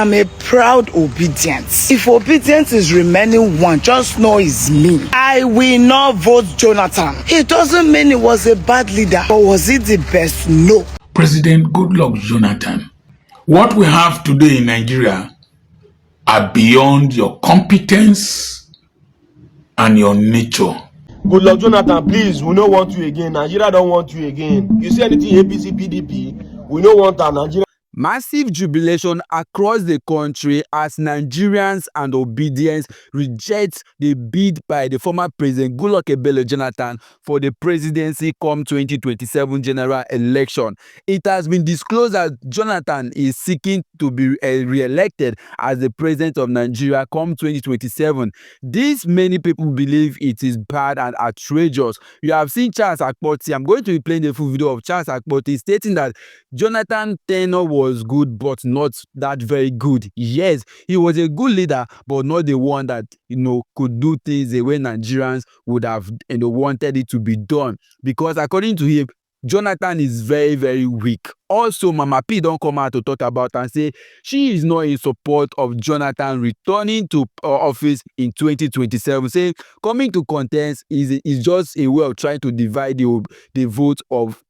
am a proud obedient. If obedience is remaining one, just know it's me. I will not vote Jonathan. It doesn't mean he was a bad leader, but was he the best? No. President Goodluck Jonathan, what we have today in Nigeria are beyond your competence and your nature. Goodluck Jonathan, please, we don't want you again. Nigeria don't want you again. You see anything APC, PDP, we don't want our Nigeria. Massive jubilation across the country as Nigerians and obedience reject the bid by the former President Goodluck Ebele Jonathan for the presidency come 2027 general election. It has been disclosed that Jonathan is seeking to be re-elected as the president of Nigeria come 2027. This many people believe it is bad and outrageous. You have seen Charles Akpoti. I'm going to be playing the full video of Charles Akpoti stating that Jonathan's tenure was good, but not that very good. Yes, he was a good leader, but not the one that could do things the way Nigerians would have wanted it to be done. Because according to him, Jonathan is very, very weak. Also, Mama P don't come out to talk about and say she is not in support of Jonathan returning to office in 2027. Saying coming to contest is just a way of trying to divide the vote of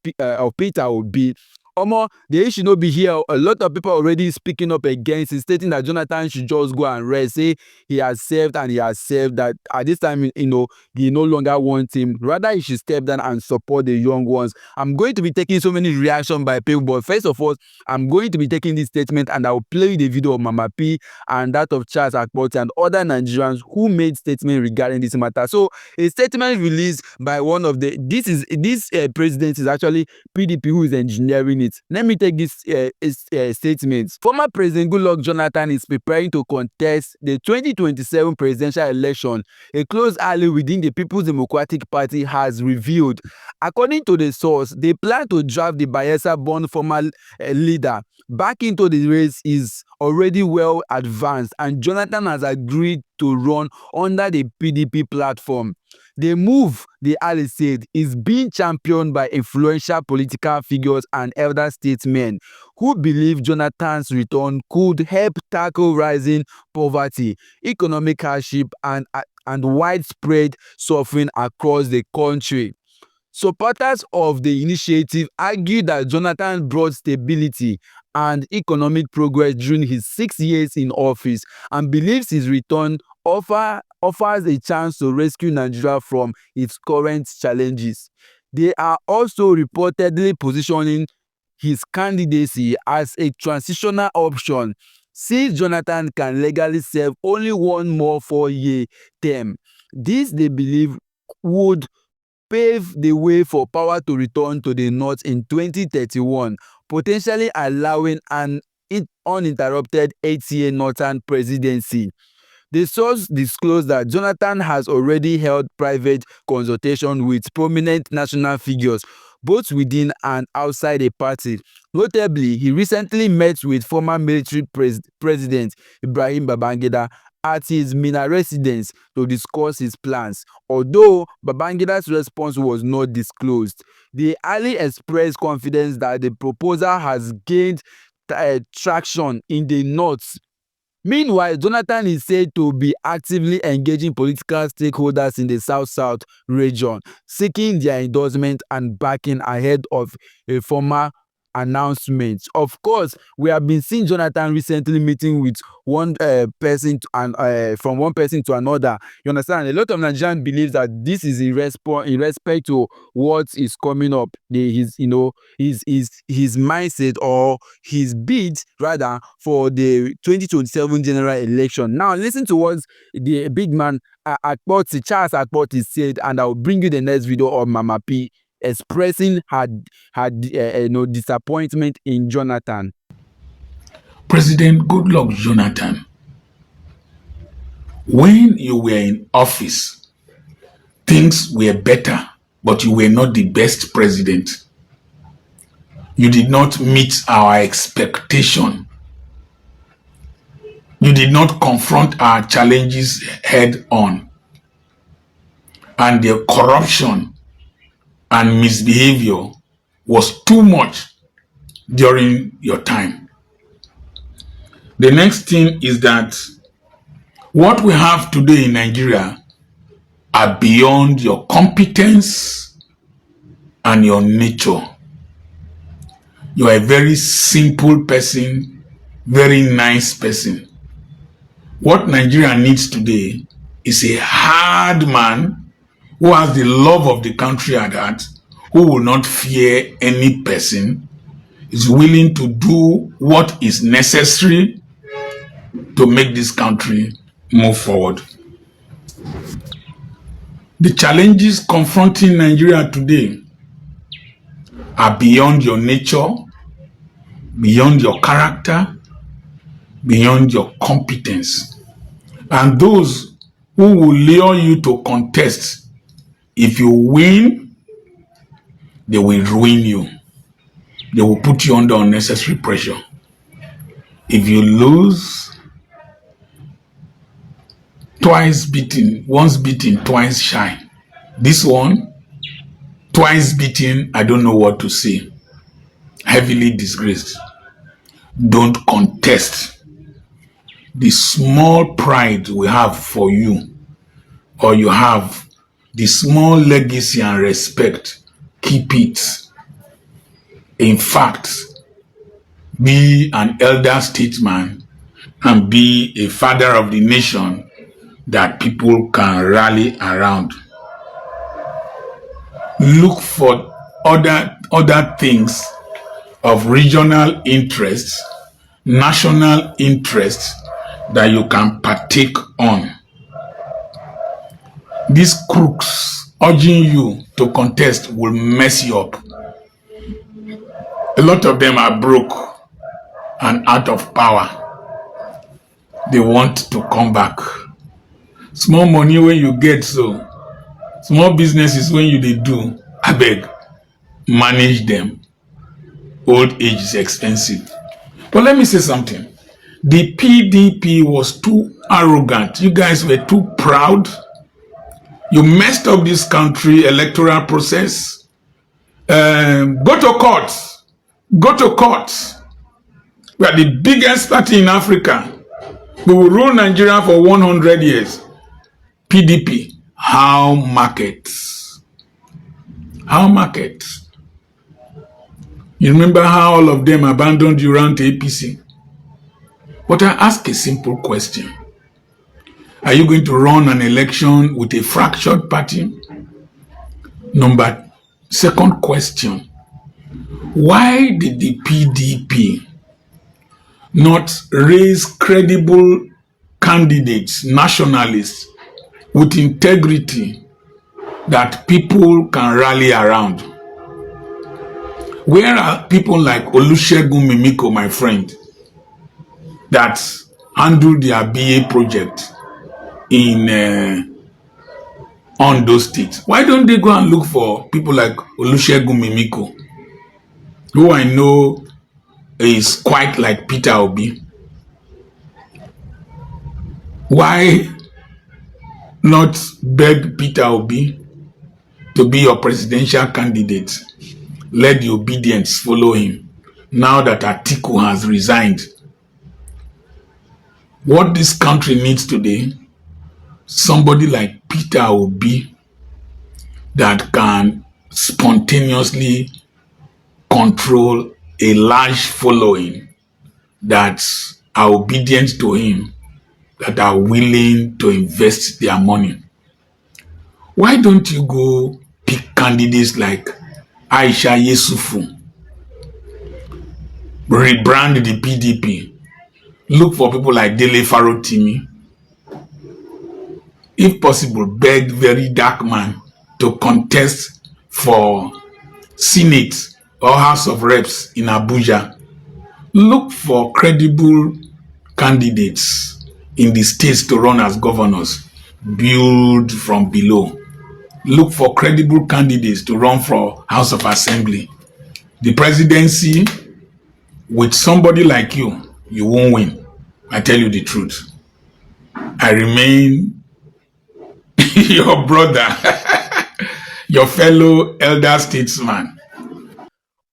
Peter Obi. The issue not be here. A lot of people already speaking up against it, stating that Jonathan should just go and rest. Say he has served and he has served, that at this time, he no longer wants him. Rather, he should step down and support the young ones. I'm going to be taking so many reactions by people, but first of all, I'm going to be taking this statement and I'll play the video of Mama P and that of Charles Akpoti and other Nigerians who made statements regarding this matter. So, a statement released by one of this president is actually PDP who is engineering it. Let me take this statement. Former President Goodluck Jonathan is preparing to contest the 2027 presidential election. A close ally within the People's Democratic Party has revealed. According to the source, they plan to draft the Bayelsa-born former leader back into the race is already well advanced, and Jonathan has agreed to run under the PDP platform. The move, the ally said, is being championed by influential political figures and elder statesmen who believe Jonathan's return could help tackle rising poverty, economic hardship, and widespread suffering across the country. Supporters of the initiative argue that Jonathan brought stability and economic progress during his 6 years in office and believes his return offers a chance to rescue Nigeria from its current challenges. They are also reportedly positioning his candidacy as a transitional option, since Jonathan can legally serve only one more 4-year term. This, they believe, would pave the way for power to return to the North in 2031, potentially allowing an uninterrupted 8-year Northern presidency. The source disclosed that Jonathan has already held private consultation with prominent national figures, both within and outside the party. Notably, he recently met with former military president Ibrahim Babangida at his Minna residence to discuss his plans. Although Babangida's response was not disclosed, the ally expressed confidence that the proposal has gained traction in the North. Meanwhile, Jonathan is said to be actively engaging political stakeholders in the South-South region, seeking their endorsement and backing ahead of a formal announcement. Of course, we have been seeing Jonathan recently meeting with one person and from one person to another. You understand? A lot of Nigerians believe that this is in respect to what is coming up, his mindset or his bid rather for the 2027 general election. Now, listen to what the big man Charles Akpoti said, and I'll bring you the next video of Mama P expressing her disappointment in Jonathan. President Goodluck Jonathan, when you were in office, things were better, but you were not the best president. You did not meet our expectation. You did not confront our challenges head on. And the corruption and misbehavior was too much during your time. The next thing is that what we have today in Nigeria are beyond your competence and your nature. You are a very simple person, very nice person. What Nigeria needs today is a hard man who has the love of the country at heart, who will not fear any person, is willing to do what is necessary to make this country move forward. The challenges confronting Nigeria today are beyond your nature, beyond your character, beyond your competence. And those who will lure you to contest, if you win, they will ruin you. They will put you under unnecessary pressure. If you lose, twice beaten, once beaten, twice shy. This one, twice beaten, I don't know what to say. Heavily disgraced. Don't contest. The small pride we have for you, or you have the small legacy and respect, keep it. In fact, be an elder statesman and be a father of the nation that people can rally around. Look for other things of regional interest, national interest that you can partake on. These crooks urging you to contest will mess you up. A lot of them are broke and out of power. They want to come back. Small money when you get, so small businesses when you dey do, abeg, manage them. Old age is expensive. But let me say something. The PDP was too arrogant. You guys were too proud. You messed up this country electoral process. Go to court. Go to court. We are the biggest party in Africa. We will rule Nigeria for 100 years. PDP, how markets? How markets? You remember how all of them abandoned you around the APC? But I ask a simple question. Are you going to run an election with a fractured party? Second question. Why did the PDP not raise credible candidates, nationalists, with integrity that people can rally around? Where are people like Olusegun Mimiko, my friend, that handled their BA project in Ondo State? Why don't they go and look for people like Olusegun Mimiko, who I know is quite like Peter Obi? Why not beg Peter Obi to be your presidential candidate? Let the obedience follow him now that Atiku has resigned. What this country needs today, somebody like Peter Obi that can spontaneously control a large following that are obedient to him, that are willing to invest their money. Why don't you go pick candidates like Aisha Yesufu, rebrand the PDP, look for people like Dele Farotimi, if possible, beg very dark man to contest for Senate or House of Reps in Abuja. Look for credible candidates in the states to run as governors. Build from below. Look for credible candidates to run for House of Assembly. The presidency, with somebody like you won't win. I tell you the truth. I remain your brother, your fellow elder statesman.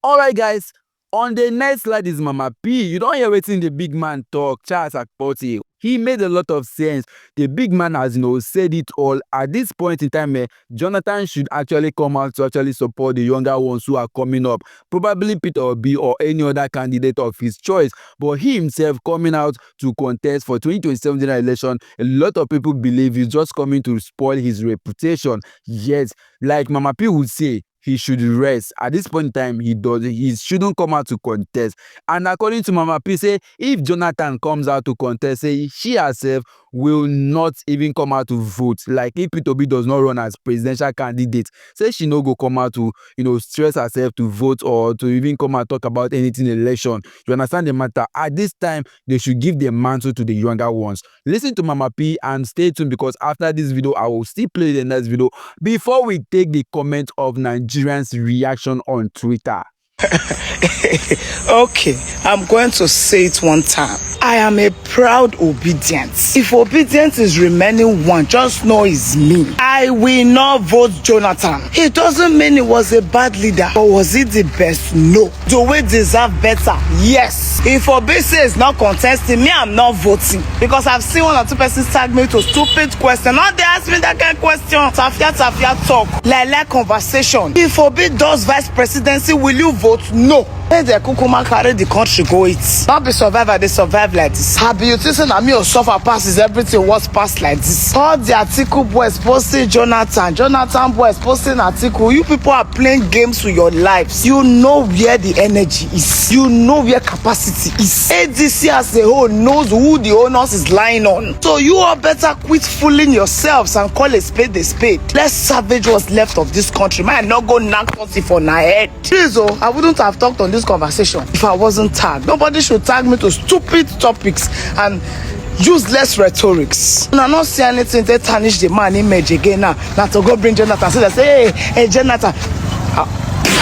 All right, guys. On the next slide is Mama P. You don't hear wetin the big man talk, Charles Akpoti. He made a lot of sense. The big man has, said it all. At this point in time, Jonathan should actually come out to actually support the younger ones who are coming up. Probably Peter Obi or any other candidate of his choice. But he himself coming out to contest for 2027 general election, a lot of people believe he's just coming to spoil his reputation. Yet, like Mama P would say, he should rest. At this point in time, he shouldn't come out to contest. And according to Mama P, say if Jonathan comes out to contest, say she herself will not even come out to vote. Like if Peter Obi does not run as presidential candidate, say she no go come out to stress herself to vote or to even come out talk about anything in the election. You understand the matter? At this time, they should give the mantle to the younger ones. Listen to Mama P and stay tuned, because after this video, I will still play the next video before we take the comment of Nigerians' reaction on Twitter. Okay, I'm going to say it one time. I am a proud obedient. If obedience is remaining one, just know it's me. I will not vote Jonathan. It doesn't mean he was a bad leader, but was he the best? No. Do we deserve better? Yes. If Obi is not contesting, me, I'm not voting. Because I've seen one or two persons tag me to stupid question. Now they ask me that kind of question. Tafia talk. Like conversation. If Obi does vice presidency, will you vote? No. Let the kukuma carry the country go it. Not be survivor, they survive like this. Happy you think that me or suffer passes everything was passed like this. All the article boys posting Jonathan boys posting article. You people are playing games with your lives. You know where the energy is. You know where capacity is. ADC as a whole knows who the onus is lying on. So you all better quit fooling yourselves and call a spade a spade. Let's salvage what's left of this country. Man, not go knock pussy for my head. Please, I wouldn't have talked on this conversation if I wasn't tagged. Nobody should tag me to stupid topics and useless rhetorics. And I not see anything to tarnish the man image again now. Now to go bring Jonathan, so they say, hey Jonathan.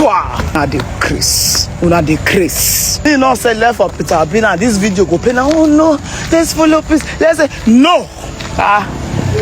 Now the Chris. Una the Chris. You know, say left for Peter Obi now. This video go pay now. Oh no, let's follow please. Let's say no.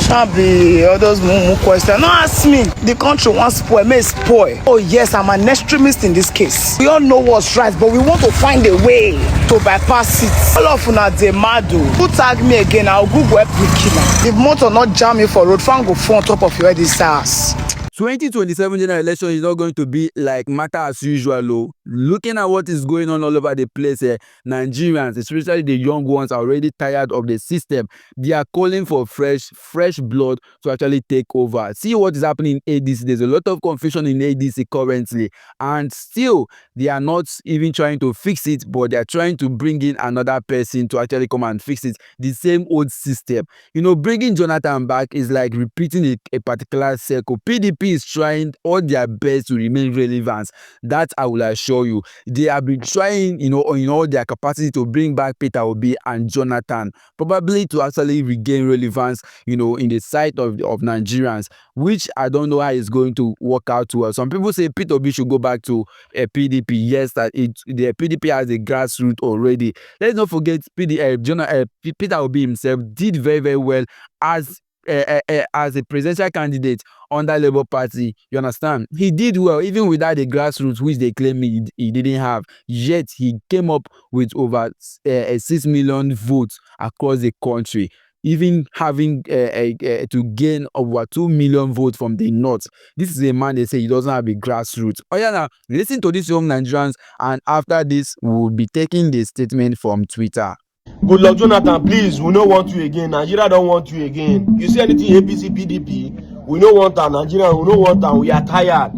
Can't be all those questions. No, ask me. The country wants spoil, may spoil. Oh yes, I'm an extremist in this case. We all know what's right, but we want to find a way to bypass it. All of una dey mad. Who tag me again? I'll Google help me kill. If motor not jam me for road, fan go fall on top of your head this house. 2027 general election is not going to be like matter as usual. Looking at what is going on all over the place, Nigerians, especially the young ones, are already tired of the system. They are calling for fresh blood to actually take over. See what is happening in ADC. There's a lot of confusion in ADC currently, and still they are not even trying to fix it, but they are trying to bring in another person to actually come and fix it. The same old system. Bringing Jonathan back is like repeating a particular circle. PDP is trying all their best to remain relevant. That I will assure you. They have been trying, in all their capacity to bring back Peter Obi and Jonathan, probably to actually regain relevance, in the sight of Nigerians, which I don't know how it's going to work out well. Some people say Peter Obi should go back to PDP. Yes, that the PDP has a grassroots already. Let's not forget Peter Obi himself did very, very well as a presidential candidate under Labour Party. You understand? He did well even without the grassroots, which they claim he didn't have. Yet he came up with over 6 million votes across the country, even having to gain over 2 million votes from the north. This is a man they say he doesn't have a grassroots. Oh yeah, now listen to these young Nigerians, and after this we'll be taking the statement from Twitter. Goodluck Jonathan, please, we don't want you again. Nigeria don't want you again. You see anything APC, PDP, we don't want that. Nigeria, we don't want that. We are tired.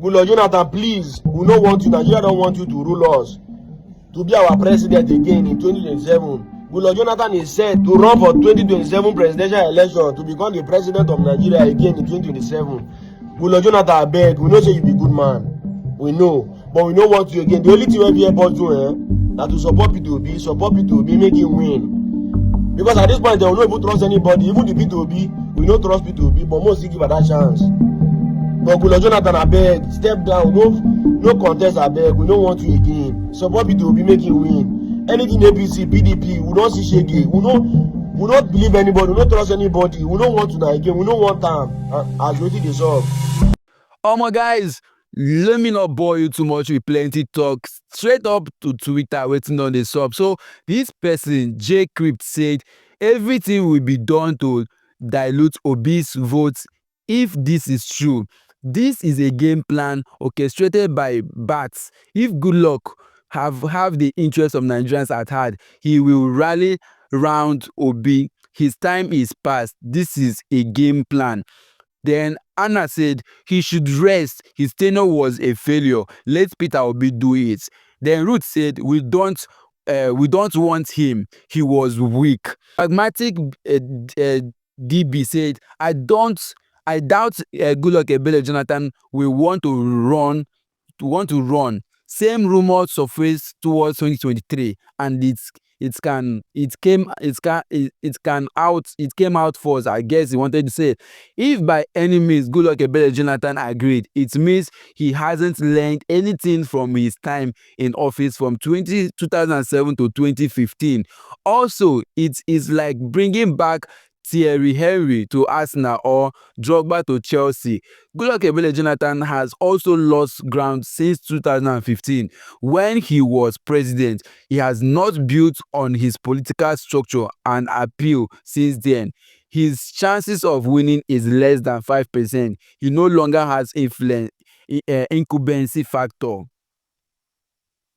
Goodluck Jonathan, please, we don't want you. Nigeria don't want you to rule us, to be our president again in 2027. Goodluck Jonathan is set to run for 2027 presidential election to become the president of Nigeria again in 2027. Goodluck Jonathan, I beg, we know say you be good man. We know, but we don't want you again. The only thing we help us do, that to support P2B, make him win. Because at this point, they will not even trust anybody. Even the P2B, we don't trust P2B, but most give her that chance. But Goodluck Jonathan, I beg, step down. No contest, I beg. We don't want you again. Support P2B, make him win. Anything APC, PDP, we don't see shaggy. We don't believe anybody. We don't trust anybody. We don't want to die again. We don't want time. As waiting is up. My guys, let me not bore you too much with plenty talk. Straight up to Twitter waiting on the sub. So this person, J Crypt, said everything will be done to dilute Obi's votes if this is true. This is a game plan orchestrated by bats. If Goodluck have the interest of Nigerians at heart, he will rally round Obi. His time is past. This is a game plan. Then Anna said he should rest. His tenure was a failure. Let Peter Obi do it. Then Ruth said we don't want him. He was weak. Pragmatic DB said I doubt Goodluck Ebele Jonathan will want to run. Same rumors surfaced towards 2023, and it came out first. I guess he wanted to say, if by any means Goodluck Ebele Jonathan agreed, it means he hasn't learned anything from his time in office from 2007 to 2015. Also, it is like bringing back Thierry Henry to Arsenal or Drogba to Chelsea. Goodluck Ebele Jonathan has also lost ground since 2015 when he was president. He has not built on his political structure and appeal since then. His chances of winning is less than 5%. He no longer has incumbency factor.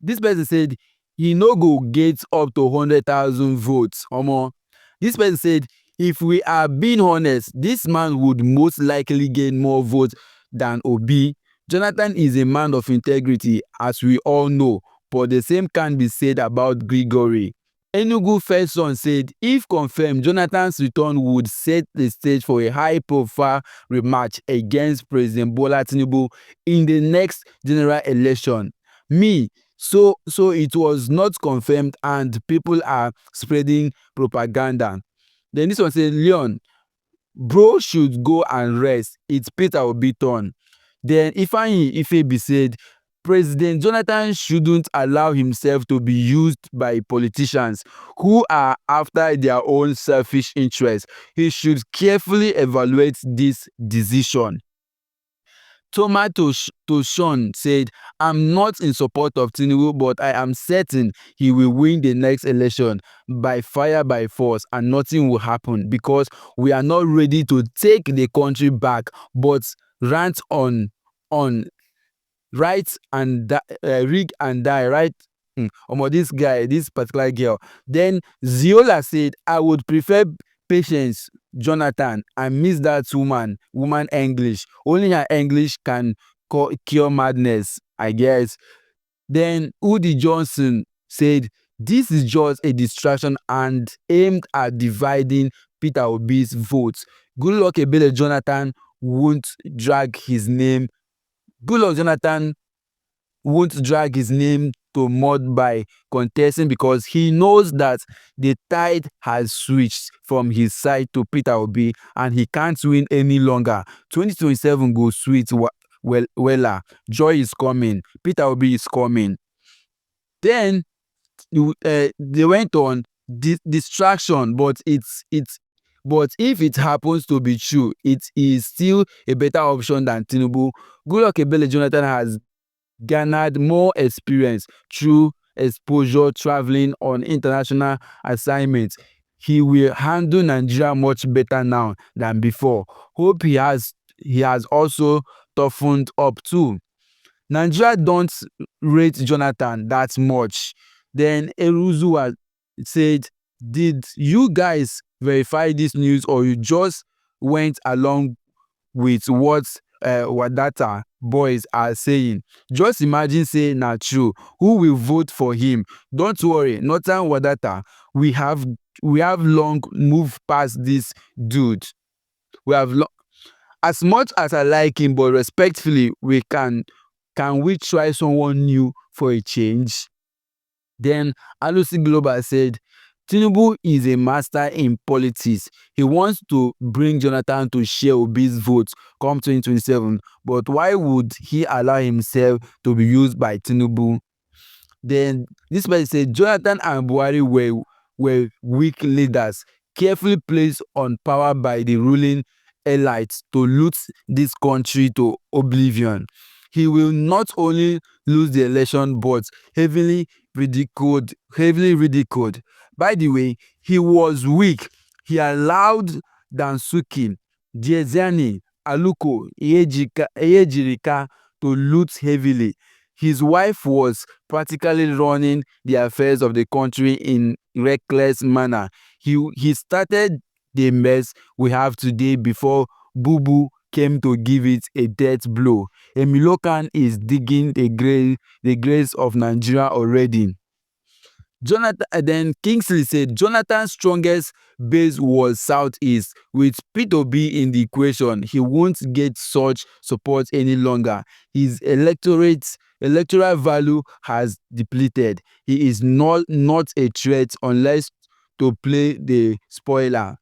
This person said he no go get up to 100,000 votes. This person said, if we are being honest, this man would most likely gain more votes than Obi. Jonathan is a man of integrity, as we all know, but the same can be said about Gregory. Enugu First Son said, if confirmed, Jonathan's return would set the stage for a high-profile rematch against President Bola Tinubu in the next general election. So it was not confirmed and people are spreading propaganda. Then this one says, Leon, bro should go and rest. It's Peter Obi turn. Then Ifeanyi Ifebi said, President Jonathan shouldn't allow himself to be used by politicians who are after their own selfish interests. He should carefully evaluate this decision. Tomato Sean said, I'm not in support of Tinubu, but I am certain he will win the next election by fire by force and nothing will happen because we are not ready to take the country back, but rant on right and rig and die, right? This particular girl. Then Ziola said, I would prefer Patience Jonathan. I miss that woman English. Only her English can cure madness, I guess. Then Udi Johnson said, this is just a distraction and aimed at dividing Peter Obi's votes. Goodluck Ebele Jonathan won't drag his name. Goodluck Jonathan won't drag his name to mud by contesting because he knows that the tide has switched from his side to Peter Obi and he can't win any longer. 2027 goes sweet wella. Joy is coming. Peter Obi is coming. Then they went on distraction, but if it happens to be true, it is still a better option than Tinubu. Goodluck Ebele Jonathan has garnered more experience through exposure traveling on international assignments. He will handle Nigeria much better now than before. Hope he has also toughened up too. Nigeria don't rate Jonathan that much. Then Eruzua said, did you guys verify this news or you just went along with what Wadata boys are saying? Just imagine saying na true. Who will vote for him? Don't worry, Northern Wadata. We have long moved past this dude. As much as I like him, but respectfully, can we try someone new for a change? Then Alusi Global said, Tinubu is a master in politics. He wants to bring Jonathan to share Obi's votes come 2027. But why would he allow himself to be used by Tinubu? Then this person said, Jonathan and Buhari were weak leaders, carefully placed on power by the ruling elites to loot this country to oblivion. He will not only lose the election but heavily ridiculed. Heavily ridiculed. By the way, he was weak. He allowed Dansuki, Diezani, Aluko, Ejirika to loot heavily. His wife was practically running the affairs of the country in reckless manner. He started the mess we have today before Boo Boo came to give it a death blow. Emilokan is digging the graves of Nigeria already. Jonathan, then Kingsley said Jonathan's strongest base was Southeast. With P2B in the equation, he won't get such support any longer. His electoral value has depleted. He is not a threat unless to play the spoiler.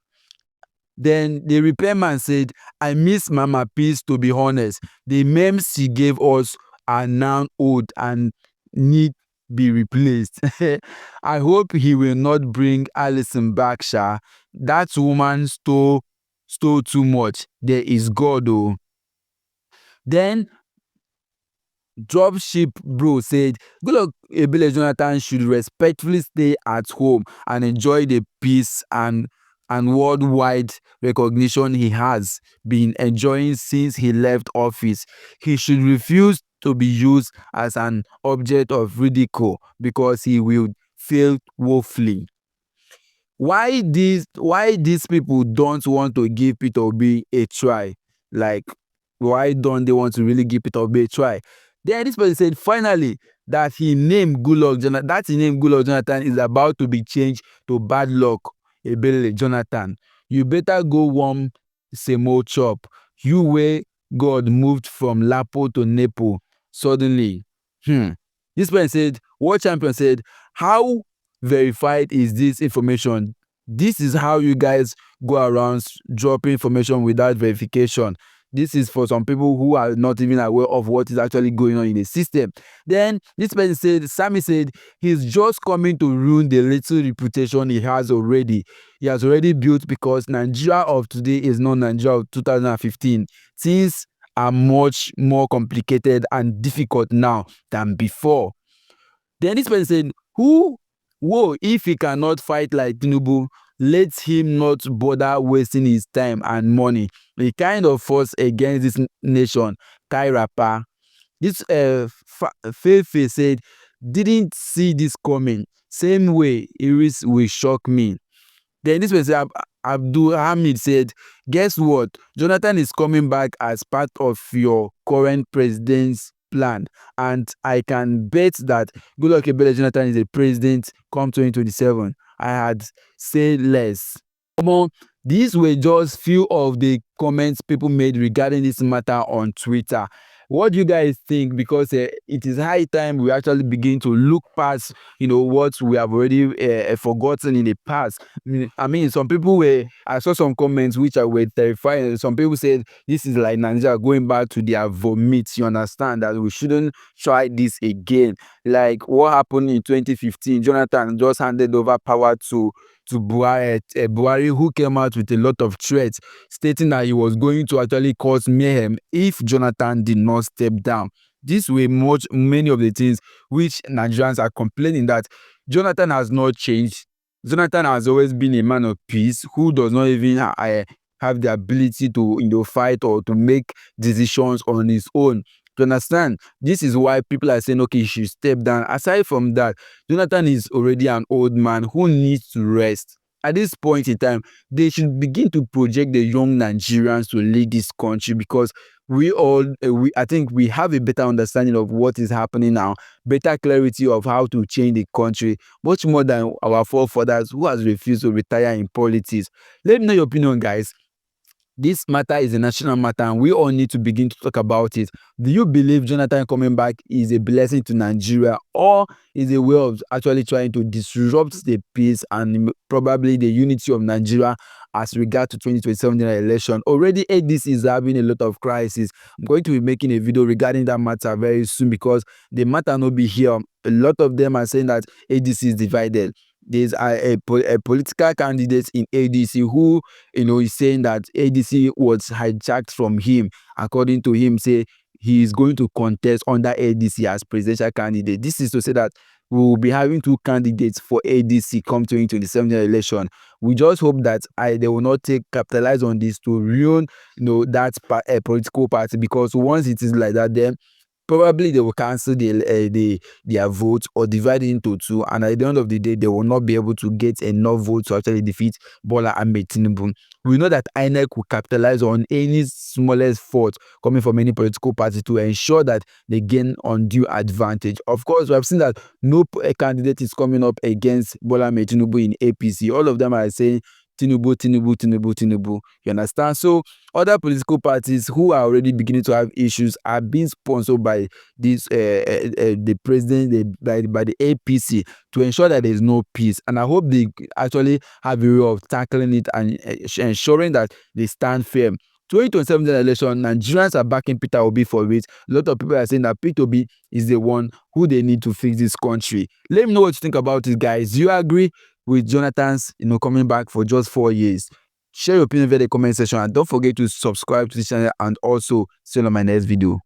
Then the repairman said, I miss Mama Peace, to be honest. The memes she gave us are now old and need be replaced. I hope he will not bring Alison back, Sha. That woman stole too much. There is God, though. Then Dropship Bro said, Goodluck Ebele Jonathan should respectfully stay at home and enjoy the peace and worldwide recognition he has been enjoying since he left office. He should refuse to be used as an object of ridicule because he will fail woefully. Why these people don't want to give Peter Obi a try? Like, why don't they want to really give Peter Obi a try? Then this person said finally that he named Goodluck Jonathan is about to be changed to Bad Luck Ebele Jonathan. You better go warm Semo chop. You way God moved from Lapo to Nepo suddenly. This person said, World Champion said, how verified is this information? This is how you guys go around dropping information without verification. This is for some people who are not even aware of what is actually going on in the system. Then this person said, Sammy said, he's just coming to ruin the little reputation he has already. He has already built, because Nigeria of today is not Nigeria of 2015. Things are much more complicated and difficult now than before. Then this person said, whoa, if he cannot fight like Tinubu, let him not bother wasting his time and money. The kind of force against this nation, Kai Rapa. This Fefe said, didn't see this coming. Same way, Iris will shock me. Then this person, Abdul Hamid, said, guess what? Jonathan is coming back as part of your current president's plan. And I can bet that Goodluck Ebele Jonathan is a president come 2027. I had said less. These were just few of the comments people made regarding this matter on Twitter. What do you guys think? Because it is high time we actually begin to look past, what we have already forgotten in the past. I mean, some people I saw some comments which were terrifying. Some people said this is like Nigeria going back to their vomit. You understand that we shouldn't try this again. Like what happened in 2015, Jonathan just handed over power to Buhari, who came out with a lot of threats stating that he was going to actually cause mayhem if Jonathan did not step down. These were many of the things which Nigerians are complaining that Jonathan has not changed. Jonathan has always been a man of peace who does not even have the ability to fight or to make decisions on his own. You understand? This is why people are saying, okay, he should step down. Aside from that, Jonathan is already an old man who needs to rest. At this point in time, they should begin to project the young Nigerians to lead this country, because I think we have a better understanding of what is happening now, better clarity of how to change the country, much more than our forefathers who has refused to retire in politics. Let me know your opinion, guys. This matter is a national matter and we all need to begin to talk about it. Do you believe Jonathan coming back is a blessing to Nigeria, or is a way of actually trying to disrupt the peace and probably the unity of Nigeria as regard to 2027 general election? Already ADC is having a lot of crisis. I'm going to be making a video regarding that matter very soon, because the matter not be here. A lot of them are saying that ADC is divided. There's a political candidate in ADC who, is saying that ADC was hijacked from him. According to him, say he is going to contest under ADC as presidential candidate. This is to say that we will be having two candidates for ADC come 2027 election. We just hope that they will not capitalize on this to ruin, that political party, because once it is like that, then probably they will cancel their votes or divide it into two, and at the end of the day, they will not be able to get enough votes to actually defeat Bola Ahmed Tinubu. We know that INEC will capitalize on any smallest fault coming from any political party to ensure that they gain undue advantage. Of course, we have seen that no candidate is coming up against Bola Ahmed Tinubu in APC. All of them are saying Tinubu, Tinubu, Tinubu, Tinubu. You understand? So other political parties who are already beginning to have issues are being sponsored by this the president, by the APC, to ensure that there is no peace. And I hope they actually have a way of tackling it and ensuring that they stand firm. 2027 election, Nigerians are backing Peter Obi for it. A lot of people are saying that Peter Obi is the one who they need to fix this country. Let me know what you think about it, guys. Do you agree with Jonathan's, coming back for just 4 years? Share your opinion via the comment section, and don't forget to subscribe to this channel and also see you on my next video.